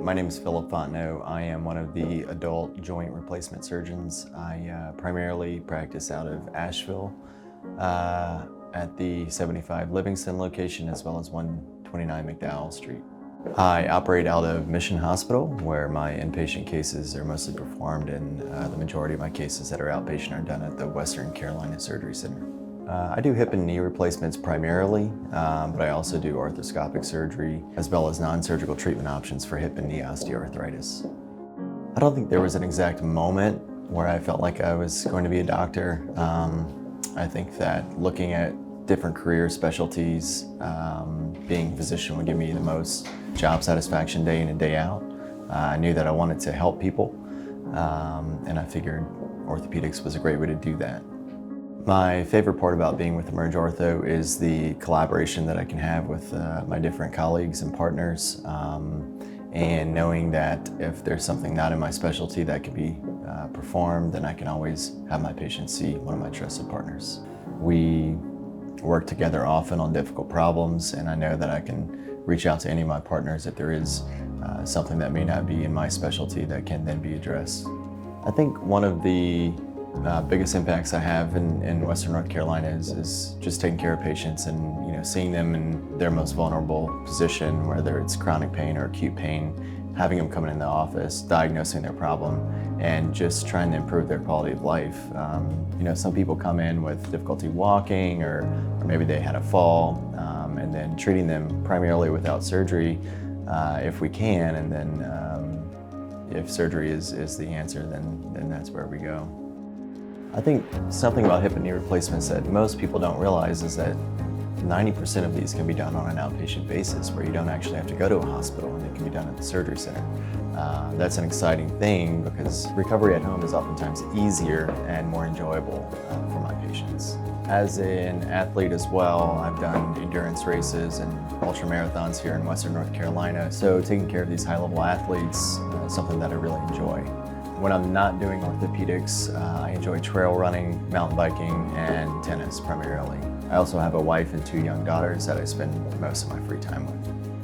My name is Fontenot. I am one of the adult joint replacement surgeons. I primarily practice out of Asheville at the 75 Livingston location as well as 129 McDowell Street. I operate out of Mission Hospital where my inpatient cases are mostly performed and the majority of my cases that are outpatient are done at the Western Carolina Surgery Center. I do hip and knee replacements primarily, but I also do arthroscopic surgery as well as non-surgical treatment options for hip and knee osteoarthritis. I don't think there was an exact moment where I felt like I was going to be a doctor. I think that looking at different career specialties, being a physician would give me the most job satisfaction day in and day out. I knew that I wanted to help people, and I figured orthopedics was a great way to do that. My favorite part about being with EmergeOrtho is the collaboration that I can have with my different colleagues and partners, and knowing that if there's something not in my specialty that could be performed, then I can always have my patients see one of my trusted partners. We work together often on difficult problems, and I know that I can reach out to any of my partners if there is something that may not be in my specialty that can then be addressed. I think one of the biggest impacts I have in Western North Carolina is just taking care of patients and seeing them in their most vulnerable position, whether it's chronic pain or acute pain, having them come in the office, diagnosing their problem, and just trying to improve their quality of life. Some people come in with difficulty walking or maybe they had a fall, and then treating them primarily without surgery if we can, and then if surgery is the answer, then that's where we go. I think something about hip and knee replacements that most people don't realize is that 90% of these can be done on an outpatient basis where you don't actually have to go to a hospital, and it can be done at the surgery center. That's an exciting thing because recovery at home is oftentimes easier and more enjoyable for my patients. As an athlete as well, I've done endurance races and ultra marathons here in Western North Carolina, so taking care of these high-level athletes is something that I really enjoy. When I'm not doing orthopedics, I enjoy trail running, mountain biking, and tennis primarily. I also have a wife and 2 young daughters that I spend most of my free time with.